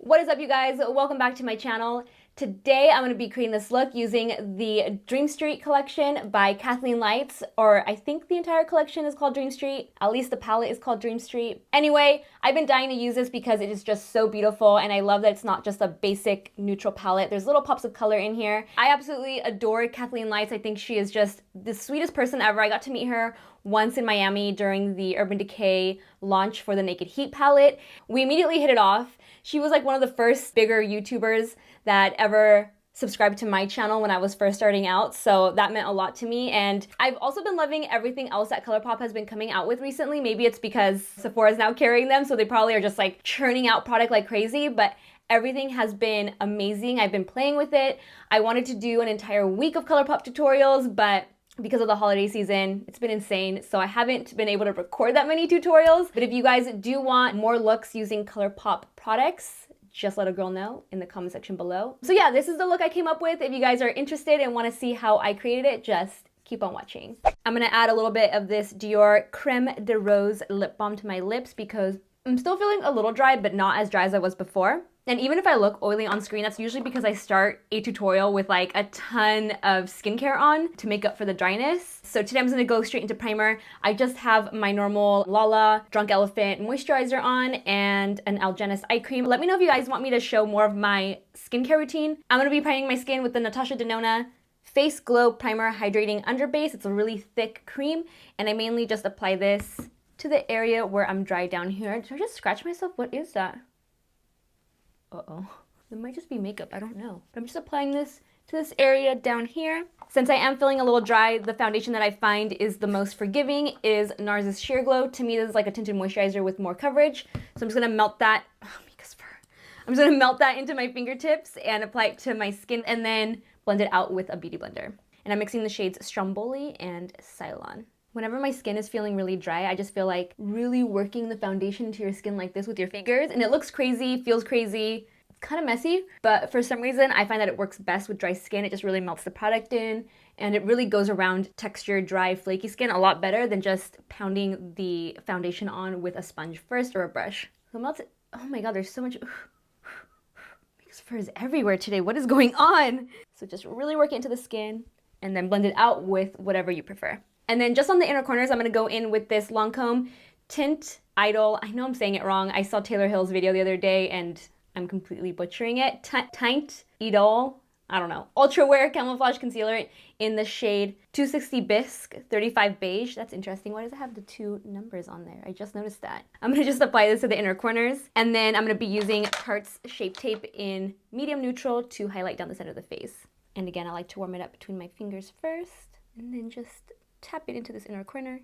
What is up, you guys? Welcome back to my channel. Today I'm going to be creating this look using the Dream Street collection by Kathleen Lights, or I think the entire collection is called Dream Street. At least the palette is called Dream Street. Anyway, I've been dying to use this because it is just so beautiful, and I love that it's not just a basic neutral palette. There's little pops of color in here. I absolutely adore Kathleen Lights. I think she is just the sweetest person ever. I got to meet her once in Miami during the Urban Decay launch for the Naked Heat palette. We immediately hit it off. She was like one of the first bigger YouTubers that ever subscribed to my channel when I was first starting out, so that meant a lot to me. And I've also been loving everything else that ColourPop has been coming out with recently. Maybe it's because Sephora is now carrying them, so they probably are just like churning out product like crazy, but everything has been amazing. I've been playing with it. I wanted to do an entire week of ColourPop tutorials, but because of the holiday season, it's been insane, so I haven't been able to record that many tutorials. But if you guys do want more looks using ColourPop products, just let a girl know in the comment section below. So yeah, this is the look I came up with. If you guys are interested and want to see how I created it, just keep on watching. I'm gonna add a little bit of this DIOR Crème de Rose lip balm to my lips because I'm still feeling a little dry, but not as dry as I was before. And even if I look oily on screen, that's usually because I start a tutorial with like a ton of skincare on to make up for the dryness. So today I'm just gonna go straight into primer. I just have my normal Lala Drunk Elephant moisturizer on and an Algenist eye cream. Let me know if you guys want me to show more of my skincare routine. I'm gonna be priming my skin with the NATASHA DENONA Face Glow Primer Hydrating Underbase. It's a really thick cream, and I mainly just apply this to the area where I'm dry down here. Did I just scratch myself? What is that? Uh-oh. It might just be makeup, I don't know. But I'm just applying this to this area down here. Since I am feeling a little dry, the foundation that I find is the most forgiving is NARS's Sheer Glow. To me, this is like a tinted moisturizer with more coverage. So I'm just gonna melt that, I'm just gonna melt that into my fingertips and apply it to my skin and then blend it out with a beauty blender. And I'm mixing the shades Stromboli and CEYLAN. Whenever my skin is feeling really dry, I just feel like really working the foundation into your skin like this with your fingers, and it looks crazy, feels crazy, it's kind of messy, but for some reason I find that it works best with dry skin. It just really melts the product in, and it really goes around textured, dry, flaky skin a lot better than just pounding the foundation on with a sponge first or a brush. So melt it. Oh my god, there's so much makeup furs everywhere today. What is going on? So just really work it into the skin and then blend it out with whatever you prefer. And then just on the inner corners, I'm going to go in with this LANCOME Tint Idole. I know I'm saying it wrong. I saw Taylor Hill's video the other day and I'm completely butchering it. TEINT Idole, I don't know. Ultra Wear Camouflage Concealer in the shade 260 Bisque 35 Beige. That's interesting. Why does it have the 2 numbers on there? I just noticed that. I'm going to just apply this to the inner corners. And then I'm going to be using Tarte's Shape Tape in medium neutral to highlight down the center of the face. And again, I like to warm it up between my fingers first and then just tap it into this inner corner.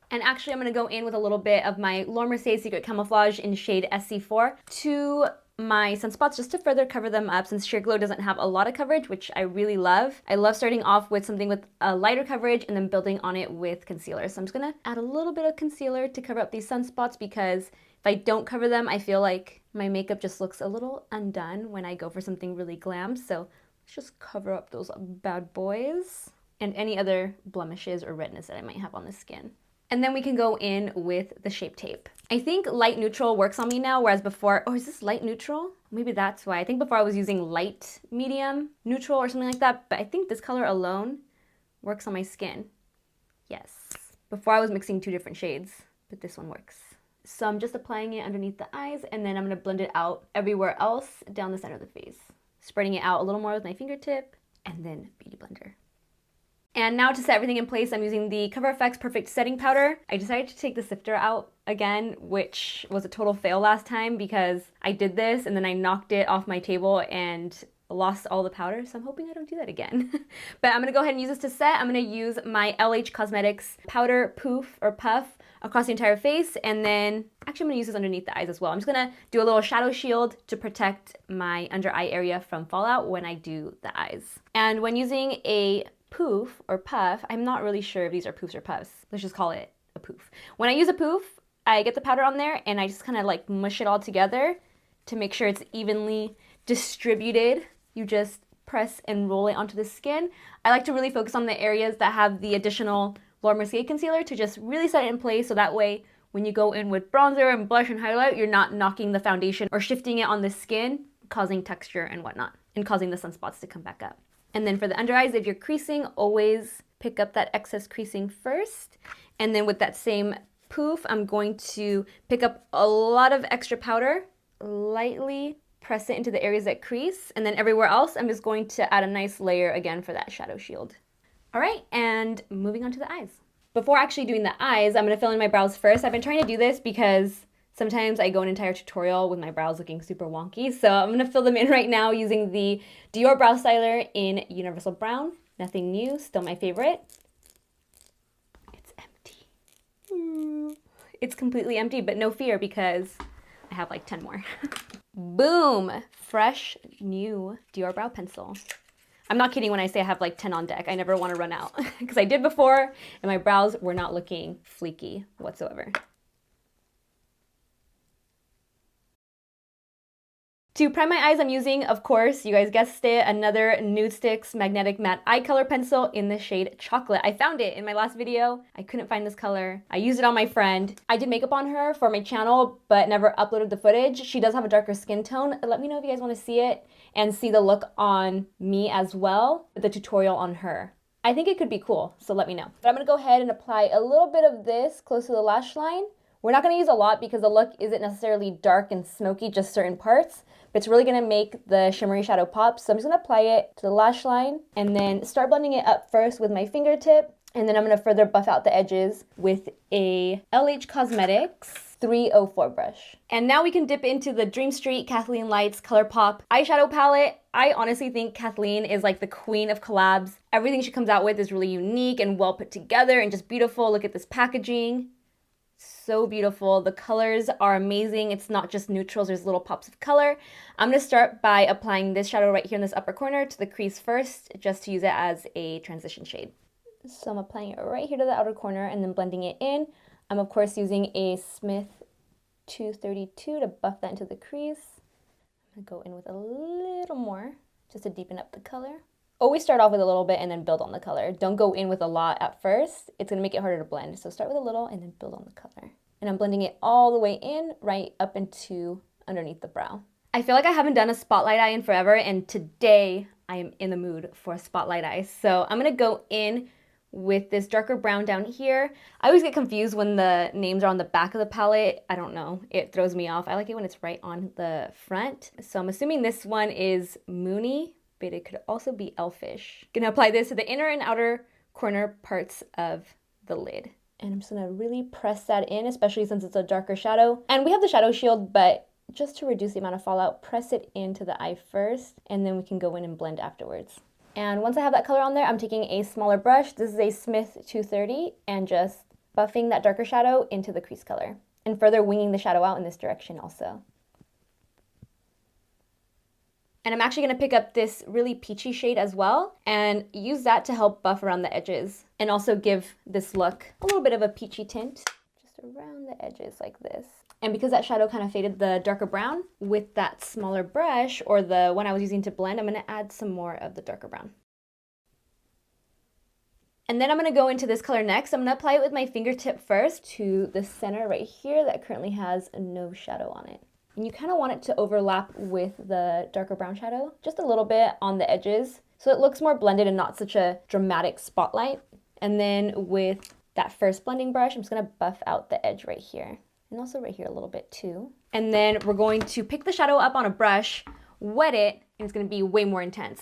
And actually I'm going to go in with a little bit of my Laura Mercier Secret Camouflage in shade SC4 to my sunspots just to further cover them up, since Sheer Glow doesn't have a lot of coverage, which I really love. I love starting off with something with a lighter coverage and then building on it with concealer. So I'm just going to add a little bit of concealer to cover up these sunspots, because if I don't cover them, I feel like my makeup just looks a little undone when I go for something really glam. So let's just cover up those bad boys and any other blemishes or redness that I might have on the skin. And then we can go in with the Shape Tape. I think light neutral works on me now, whereas before, oh, is this light neutral? Maybe that's why. I think before I was using light medium neutral or something like that, but I think this color alone works on my skin. Yes. Before I was mixing 2 different shades, but this one works. So I'm just applying it underneath the eyes, and then I'm gonna blend it out everywhere else down the center of the face. Spreading it out a little more with my fingertip, and then beauty blender. And now to set everything in place, I'm using the COVERFX Perfect Setting Powder. I decided to take the sifter out again, which was a total fail last time because I did this and then I knocked it off my table and lost all the powder, so I'm hoping I don't do that again. But I'm gonna go ahead and use this to set. I'm gonna use my LH Cosmetics Powder Poof or Puff across the entire face, and then actually I'm gonna use this underneath the eyes as well. I'm just gonna do a little shadow shield to protect my under eye area from fallout when I do the eyes. And when using a poof or puff, I'm not really sure if these are poofs or puffs. Let's just call it a poof. When I use a poof, I get the powder on there and I just kind of like mush it all together to make sure it's evenly distributed. You just press and roll it onto the skin. I like to really focus on the areas that have the additional Laura Mercier concealer to just really set it in place, so that way when you go in with bronzer and blush and highlight, you're not knocking the foundation or shifting it on the skin, causing texture and whatnot, and causing the sunspots to come back up. And then for the under eyes, if you're creasing, always pick up that excess creasing first. And then with that same poof, I'm going to pick up a lot of extra powder, lightly press it into the areas that crease, and then everywhere else, I'm just going to add a nice layer again for that shadow shield. All right, and moving on to the eyes. Before actually doing the eyes, I'm gonna fill in my brows first. I've been trying to do this because sometimes I go an entire tutorial with my brows looking super wonky, so I'm gonna fill them in right now using the DIOR Brow Styler in Universal Brown. Nothing new, still my favorite. It's empty. It's completely empty, but no fear because I have like 10 more. Boom! Fresh, new DIOR Brow Pencil. I'm not kidding when I say I have like 10 on deck. I never want to run out because I did before and my brows were not looking fleeky whatsoever. To prime my eyes, I'm using, of course, you guys guessed it, another NUDESTIX Magnetic Matte Eye Color Pencil in the shade Chocolate. I found it in my last video. I couldn't find this color. I used it on my friend. I did makeup on her for my channel, but never uploaded the footage. She does have a darker skin tone. Let me know if you guys want to see it and see the look on me as well, the tutorial on her. I think it could be cool, so let me know. But I'm going to go ahead and apply a little bit of this close to the lash line. We're not going to use a lot because the look isn't necessarily dark and smoky, just certain parts. But it's really going to make the shimmery shadow pop. So I'm just going to apply it to the lash line and then start blending it up first with my fingertip. And then I'm going to further buff out the edges with a LH Cosmetics 304 brush. And now we can dip into the Dream Street Kathleen Lights ColourPop eyeshadow palette. I honestly think Kathleen is like the queen of collabs. Everything she comes out with is really unique and well put together and just beautiful. Look at this packaging. So beautiful. The colors are amazing. It's not just neutrals, there's little pops of color. I'm going to start by applying this shadow right here in this upper corner to the crease first, just to use it as a transition shade. So I'm applying it right here to the outer corner and then blending it in. I'm of course using a Smith 232 to buff that into the crease. I'm going to go in with a little more just to deepen up the color. Always start off with a little bit and then build on the color. Don't go in with a lot at first. It's gonna make it harder to blend. So start with a little and then build on the color. And I'm blending it all the way in, right up into underneath the brow. I feel like I haven't done a spotlight eye in forever, and today I am in the mood for a spotlight eye. So I'm gonna go in with this darker brown down here. I always get confused when the names are on the back of the palette. I don't know, it throws me off. I like it when it's right on the front. So I'm assuming this one is Moony, but it could also be Elfish. Gonna apply this to the inner and outer corner parts of the lid. And I'm just gonna really press that in, especially since it's a darker shadow. And we have the shadow shield, but just to reduce the amount of fallout, press it into the eye first, and then we can go in and blend afterwards. And once I have that color on there, I'm taking a smaller brush. This is a Smith 230, and just buffing that darker shadow into the crease color. And further winging the shadow out in this direction also. And I'm actually going to pick up this really peachy shade as well and use that to help buff around the edges and also give this look a little bit of a peachy tint just around the edges like this. And because that shadow kind of faded the darker brown, with that smaller brush or the one I was using to blend, I'm going to add some more of the darker brown. And then I'm going to go into this color next. I'm going to apply it with my fingertip first to the center right here that currently has no shadow on it. And you kind of want it to overlap with the darker brown shadow, just a little bit on the edges, so it looks more blended and not such a dramatic spotlight. And then with that first blending brush, I'm just going to buff out the edge right here, and also right here a little bit too. And then we're going to pick the shadow up on a brush, wet it, and it's going to be way more intense.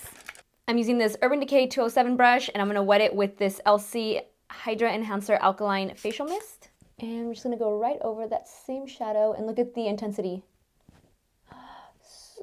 I'm using this Urban Decay 207 brush, and I'm going to wet it with this ELCIE Hydra Enhancer Alkaline Facial Mist. And I'm just going to go right over that same shadow, and look at the intensity.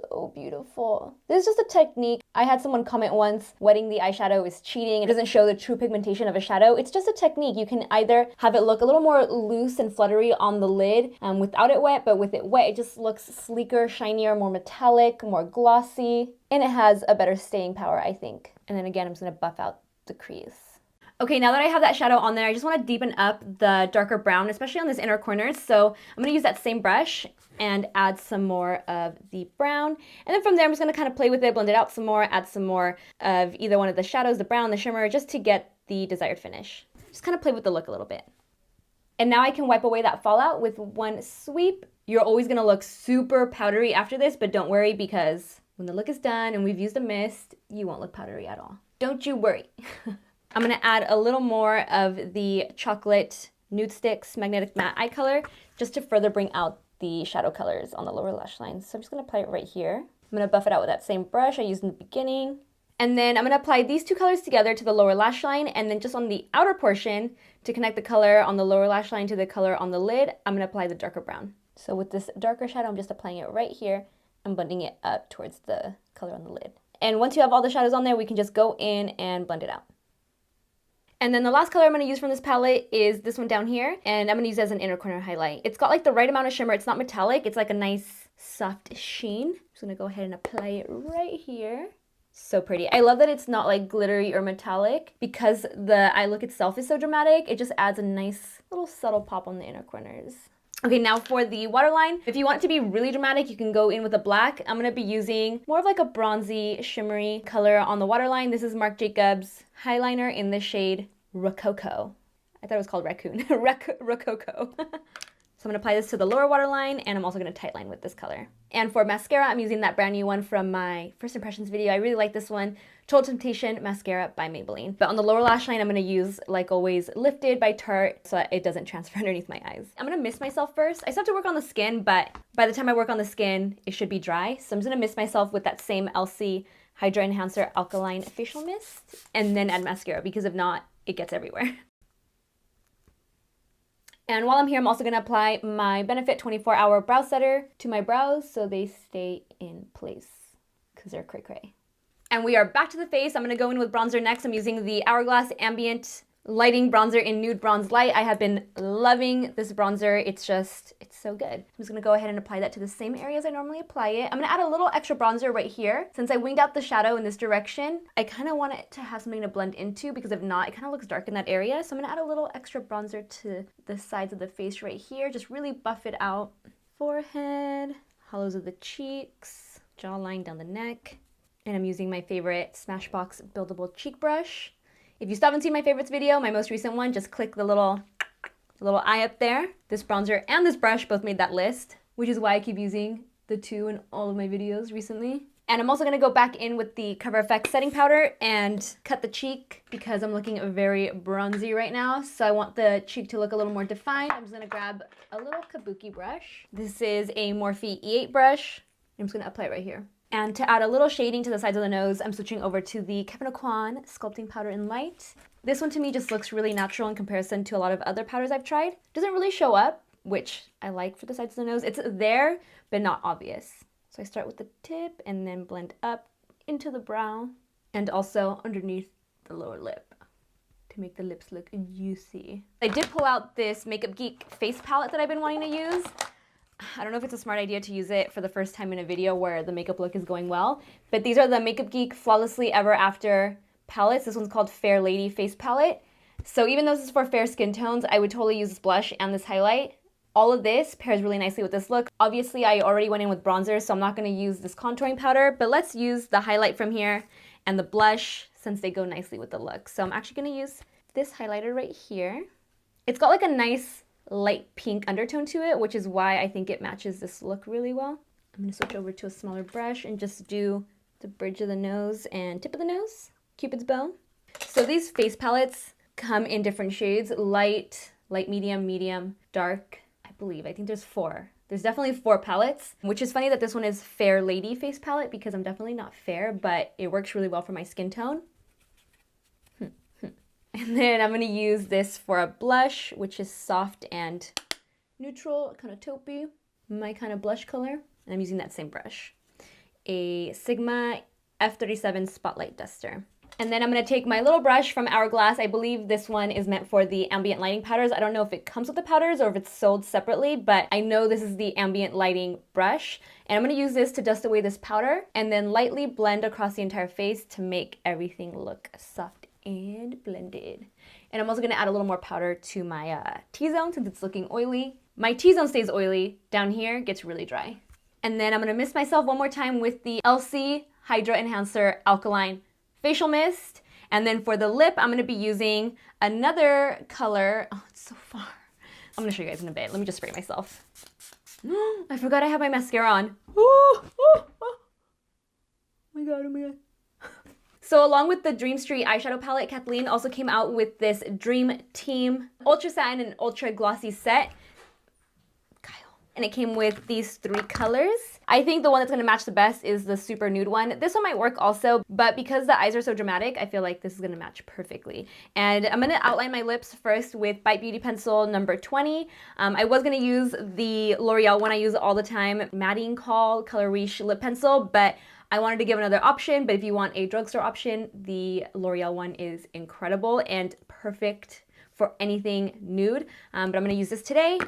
So beautiful. This is just a technique. I had someone comment once, wetting the eyeshadow is cheating. It doesn't show the true pigmentation of a shadow. It's just a technique. You can either have it look a little more loose and fluttery on the lid without it wet, but with it wet, it just looks sleeker, shinier, more metallic, more glossy, and it has a better staying power, I think. And then again, I'm just gonna buff out the crease. Okay, now that I have that shadow on there, I just want to deepen up the darker brown, especially on this inner corner. So I'm going to use that same brush and add some more of the brown. And then from there, I'm just going to kind of play with it, blend it out some more, add some more of either one of the shadows, the brown, the shimmer, just to get the desired finish. Just kind of play with the look a little bit. And now I can wipe away that fallout with one sweep. You're always gonna look super powdery after this, but don't worry because when the look is done and we've used a mist, you won't look powdery at all. Don't you worry. I'm gonna add a little more of the chocolate NUDESTIX Magnetic Matte Eye Color just to further bring out the shadow colors on the lower lash line. So I'm just gonna apply it right here. I'm gonna buff it out with that same brush I used in the beginning. And then I'm gonna apply these two colors together to the lower lash line, and then just on the outer portion to connect the color on the lower lash line to the color on the lid, I'm gonna apply the darker brown. So with this darker shadow, I'm just applying it right here and blending it up towards the color on the lid. And once you have all the shadows on there, we can just go in and blend it out. And then the last color I'm going to use from this palette is this one down here, and I'm going to use it as an inner corner highlight. It's got like the right amount of shimmer. It's not metallic. It's like a nice soft sheen. I'm just going to go ahead and apply it right here. So pretty. I love that it's not like glittery or metallic because the eye look itself is so dramatic. It just adds a nice little subtle pop on the inner corners. Okay, now for the waterline. If you want it to be really dramatic, you can go in with a black. I'm gonna be using more of like a bronzy, shimmery color on the waterline. This is Marc Jacobs highliner in the shade Rococo. I thought it was called Raccoon. Rococo. So I'm gonna apply this to the lower waterline, and I'm also gonna tightline with this color. And for mascara, I'm using that brand new one from my first impressions video. I really like this one, Total Temptation Mascara by Maybelline. But on the lower lash line, I'm gonna use, like always, Lifted by Tarte so it doesn't transfer underneath my eyes. I'm gonna mist myself first. I still have to work on the skin, but by the time I work on the skin, it should be dry. So I'm just gonna mist myself with that same ELCIE Hydra Enhancer Alkaline Facial Mist, and then add mascara, because if not, it gets everywhere. And while I'm here, I'm also going to apply my Benefit 24-Hour Brow Setter to my brows so they stay in place because they're cray-cray. And we are back to the face. I'm going to go in with bronzer next. I'm using the Hourglass Ambient Lighting Bronzer in Nude Bronze Light. I have been loving this bronzer. It's so good. I'm just going to go ahead and apply that to the same areas I normally apply it. I'm going to add a little extra bronzer right here. Since I winged out the shadow in this direction, I kind of want it to have something to blend into, because if not, it kind of looks dark in that area. So I'm going to add a little extra bronzer to the sides of the face right here. Just really buff it out. Forehead, hollows of the cheeks, jawline down the neck. And I'm using my favorite Smashbox Buildable Cheek Brush. If you still haven't seen my favorites video, my most recent one, just click the little eye up there. This bronzer and this brush both made that list, which is why I keep using the two in all of my videos recently. And I'm also going to go back in with the COVERFX setting powder and cut the cheek because I'm looking very bronzy right now. So I want the cheek to look a little more defined. I'm just going to grab a little kabuki brush. This is a Morphe E8 brush. I'm just going to apply it right here. And to add a little shading to the sides of the nose, I'm switching over to the KEVYN Sculpting Powder in Light. This one to me just looks really natural in comparison to a lot of other powders I've tried. Doesn't really show up, which I like for the sides of the nose. It's there, but not obvious. So I start with the tip and then blend up into the brow and also underneath the lower lip to make the lips look juicy. I did pull out this Makeup Geek face palette that I've been wanting to use. I don't know if it's a smart idea to use it for the first time in a video where the makeup look is going well, but these are the Makeup Geek Flawlessly Ever After palettes. This one's called Fair Lady Face Palette. So even though this is for fair skin tones, I would totally use this blush and this highlight. All of this pairs really nicely with this look. Obviously, I already went in with bronzer, so I'm not going to use this contouring powder, but let's use the highlight from here and the blush since they go nicely with the look. So I'm actually going to use this highlighter right here. It's got like a nice light pink undertone to it, which is why I think it matches this look really well. I'm going to switch over to a smaller brush and just do the bridge of the nose and tip of the nose, Cupid's bow. So these face palettes come in different shades, light, medium, dark. I think there's 4. There's definitely 4 palettes, which is funny that this one is Fair Lady face palette because I'm definitely not fair, but it works really well for my skin tone. And then I'm going to use this for a blush, which is soft and neutral, kind of taupey, my kind of blush color. And I'm using that same brush, a Sigma F37 Spotlight Duster. And then I'm going to take my little brush from Hourglass. I believe this one is meant for the ambient lighting powders. I don't know if it comes with the powders or if it's sold separately, but I know this is the ambient lighting brush. And I'm going to use this to dust away this powder and then lightly blend across the entire face to make everything look soft and blended. And I'm also going to add a little more powder to my T-zone since it's looking oily. My T-zone stays oily. Down here gets really dry. And then I'm going to mist myself one more time with the ELCIE Hydra Enhancer Alkaline Facial Mist. And then for the lip, I'm going to be using another color. Oh, it's so far. I'm gonna show you guys in a bit. Let me just spray myself. I forgot I have my mascara on. Oh my god, oh my god. So along with the Dream Street eyeshadow palette, Kathleen also came out with this Dream Team Ultra Satin and Ultra Glossy set. And it came with these 3 colors. I think the one that's gonna match the best is the super nude one. This one might work also, but because the eyes are so dramatic, I feel like this is gonna match perfectly. And I'm gonna outline my lips first with Bite Beauty Pencil number 20. I was gonna use the L'Oreal one I use all the time, Madding Call Color Riche Lip Pencil, but I wanted to give another option, but if you want a drugstore option, the L'Oreal one is incredible and perfect for anything nude. But I'm gonna use this today.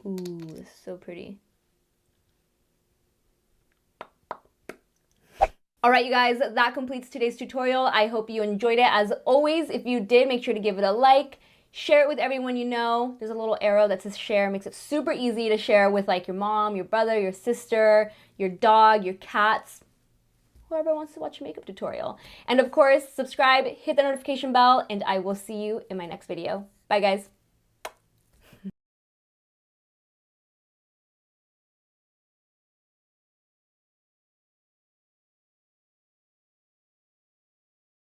Ooh, this is so pretty. All right, you guys, that completes today's tutorial. I hope you enjoyed it. As always, if you did, make sure to give it a like, share it with everyone you know. There's a little arrow that says share. It makes it super easy to share with like your mom, your brother, your sister, your dog, your cats, whoever wants to watch a makeup tutorial. And of course, subscribe, hit the notification bell, and I will see you in my next video. Bye, guys.